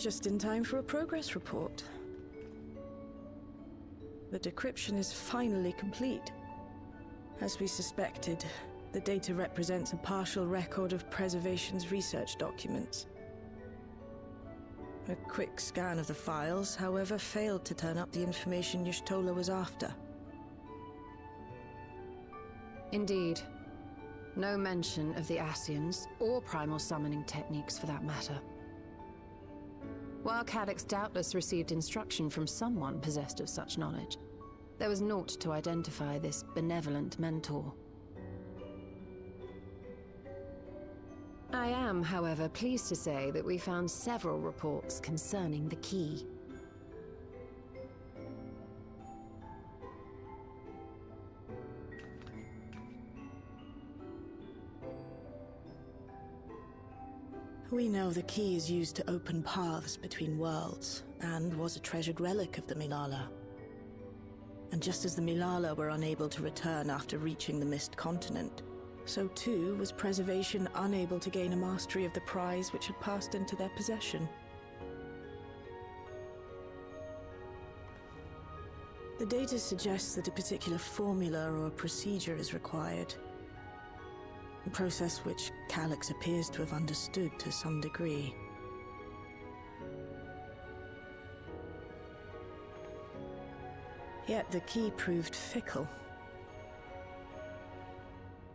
Just in time for a progress report. The decryption is finally complete. As we suspected, the data represents a partial record of Preservation's research documents. A quick scan of the files, however, failed to turn up the information Y'shtola was after. Indeed. No mention of the Ascians, or primal summoning techniques for that matter. While Calyx doubtless received instruction from someone possessed of such knowledge, there was naught to identify this benevolent mentor. I am, however, pleased to say that we found several reports concerning the key. We know the key is used to open paths between worlds, and was a treasured relic of the Milala. And just as the Milala were unable to return after reaching the Mist Continent, so too was Preservation unable to gain a mastery of the prize which had passed into their possession. The data suggests that a particular formula or procedure is required. A process which Calyx appears to have understood to some degree. Yet the key proved fickle.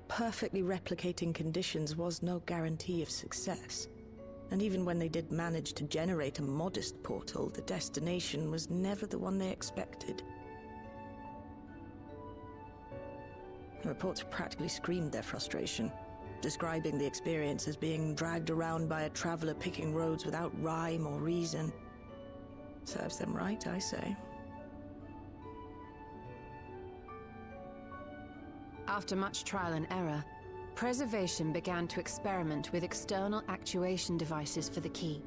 Perfectly replicating conditions was no guarantee of success. And even when they did manage to generate a modest portal, the destination was never the one they expected. The reports practically screamed their frustration, describing the experience as being dragged around by a traveler picking roads without rhyme or reason. Serves them right, I say. After much trial and error, Preservation began to experiment with external actuation devices for the key.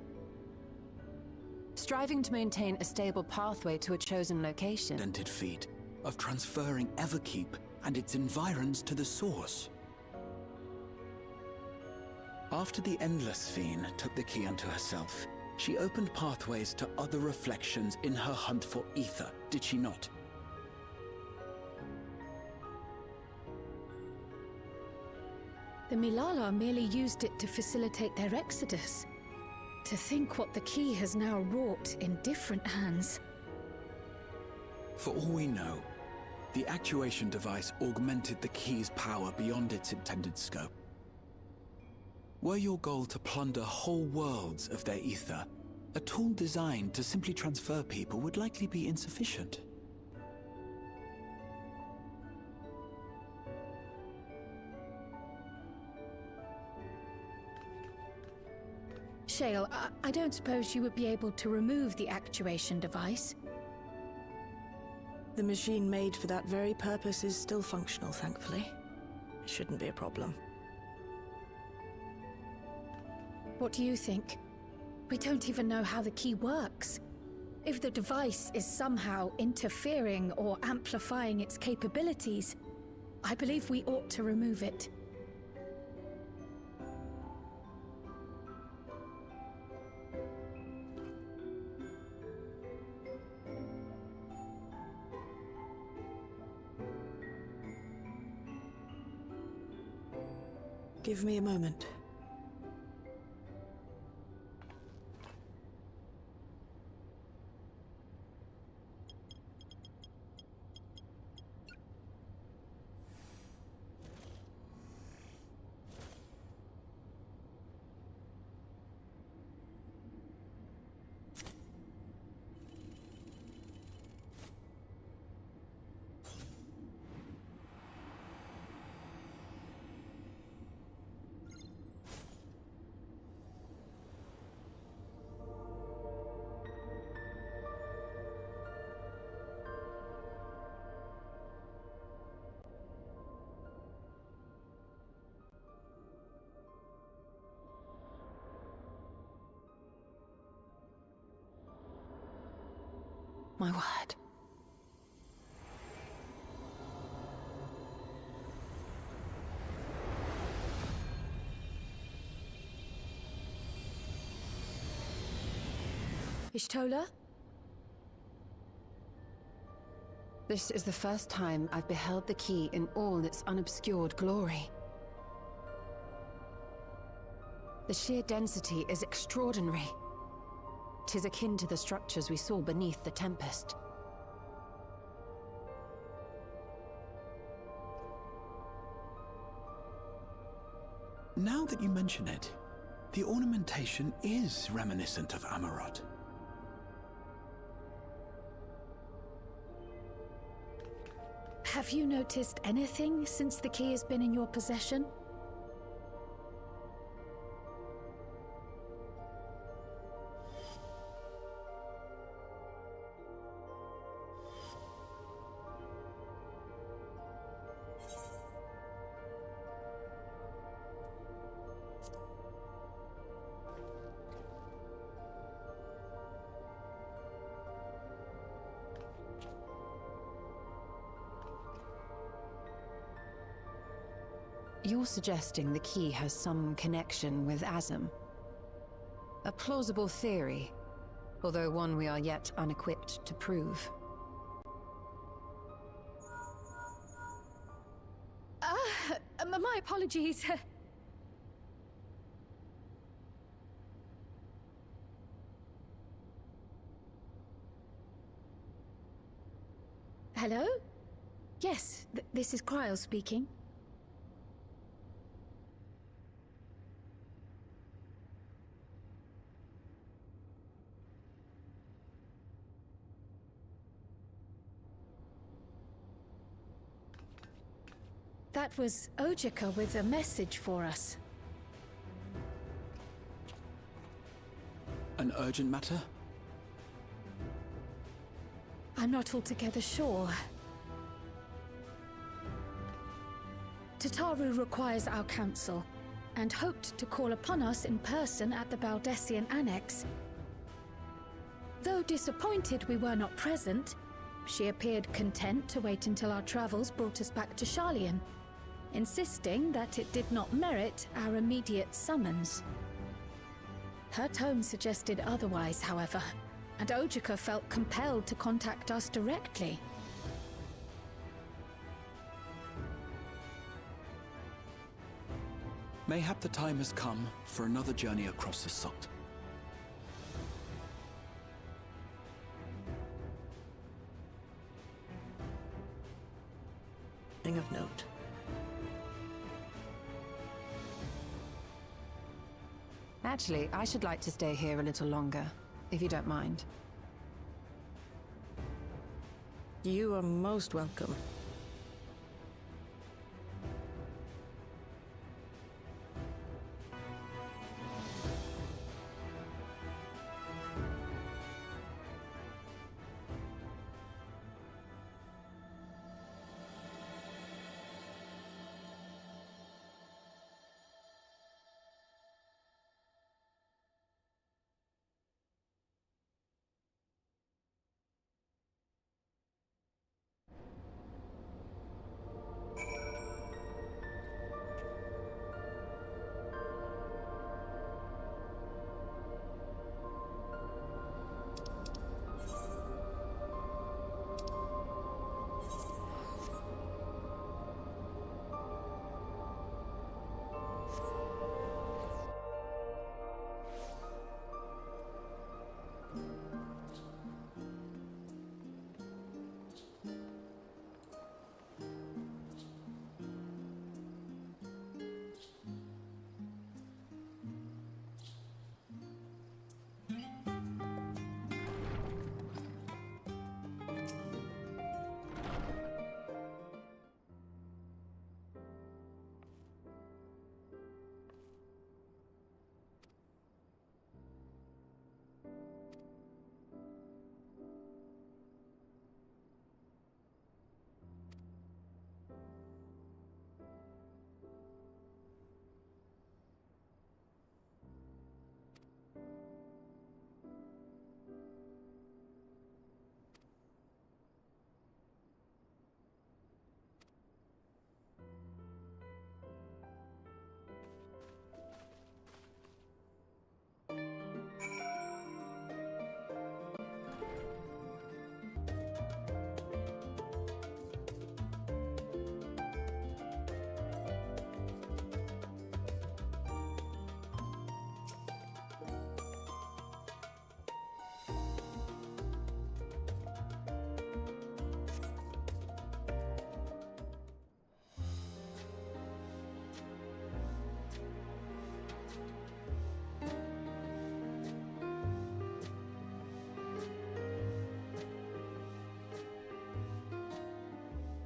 Striving to maintain a stable pathway to a chosen location. Dented feat of transferring Everkeep and its environs to the source. After the Endless Fiend took the key unto herself, she opened pathways to other reflections in her hunt for ether, did she not? The Milala merely used it to facilitate their exodus. To think what the key has now wrought in different hands. For all we know, the actuation device augmented the key's power beyond its intended scope. Were your goal to plunder whole worlds of their ether, a tool designed to simply transfer people would likely be insufficient. Shale, I don't suppose you would be able to remove the actuation device? The machine made for that very purpose is still functional, thankfully. It shouldn't be a problem. What do you think? We don't even know how the key works. If the device is somehow interfering or amplifying its capabilities, I believe we ought to remove it. Give me a moment. My word. Ishtola? This is the first time I've beheld the key in all its unobscured glory. The sheer density is extraordinary. 'Tis akin to the structures we saw beneath the Tempest. Now that you mention it, the ornamentation is reminiscent of Amarot. Have you noticed anything since the key has been in your possession? You're suggesting the key has some connection with Azem. A plausible theory, although one we are yet unequipped to prove. My apologies. Hello? Yes, this is Cryle speaking. That was Ojika with a message for us. An urgent matter? I'm not altogether sure. Tataru requires our counsel, and hoped to call upon us in person at the Baldessian Annex. Though disappointed we were not present, she appeared content to wait until our travels brought us back to Sharlayan, insisting that it did not merit our immediate summons. Her tone suggested otherwise, however, and Ojika felt compelled to contact us directly. Mayhap the time has come for another journey across the Sot. Thing of note. Actually, I should like to stay here a little longer, if you don't mind. You are most welcome.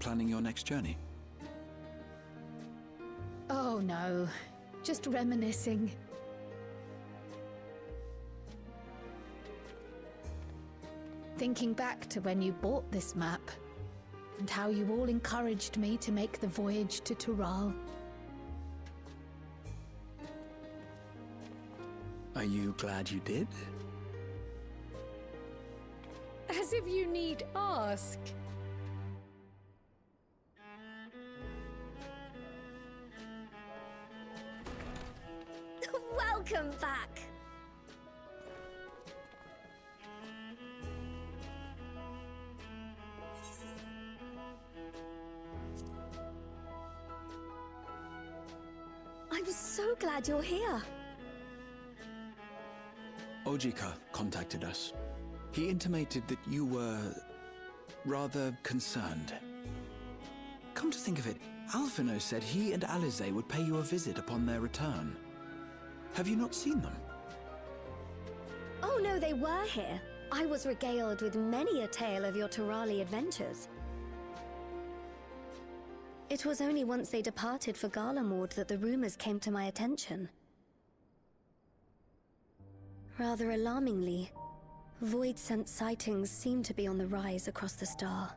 planning your next journey? Oh no, just reminiscing. Thinking back to when you bought this map, and how you all encouraged me to make the voyage to Tural. Are you glad you did? As if you need ask. Welcome back. I'm so glad you're here. Ojika contacted us. He intimated that you were rather concerned. Come to think of it, Alphino said he and Alize would pay you a visit upon their return. Have you not seen them? Oh no, they were here. I was regaled with many a tale of your Turali adventures. It was only once they departed for Garlemord that the rumors came to my attention. Rather alarmingly, void-sent sightings seem to be on the rise across the star.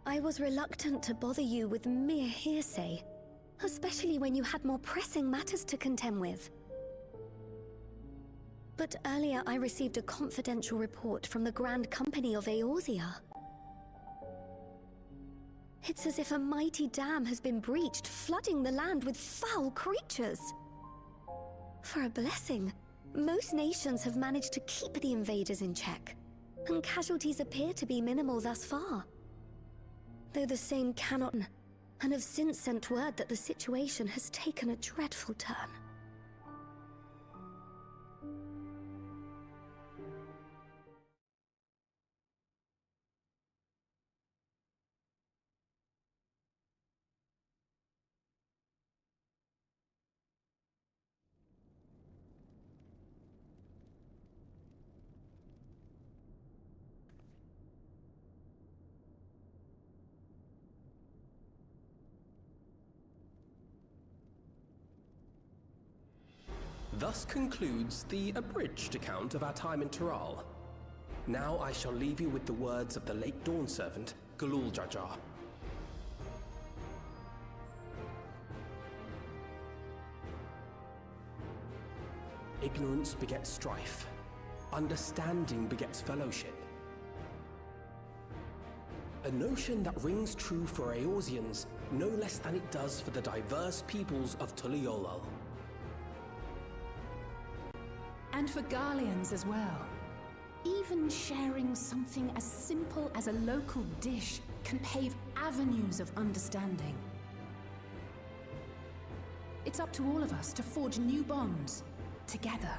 I was reluctant to bother you with mere hearsay, especially when you had more pressing matters to contend with. But earlier I received a confidential report from the Grand Company of Eorzea. It's as if a mighty dam has been breached, flooding the land with foul creatures. For a blessing, most nations have managed to keep the invaders in check, and casualties appear to be minimal thus far. Though the same cannot, and have since sent word that the situation has taken a dreadful turn. Thus concludes the abridged account of our time in Tural. Now I shall leave you with the words of the late Dawn Servant, Galul Jajar. Ignorance begets strife. Understanding begets fellowship. A notion that rings true for Eorzeans no less than it does for the diverse peoples of Tuliolal. And for Garleans as well. Even sharing something as simple as a local dish can pave avenues of understanding. It's up to all of us to forge new bonds, together.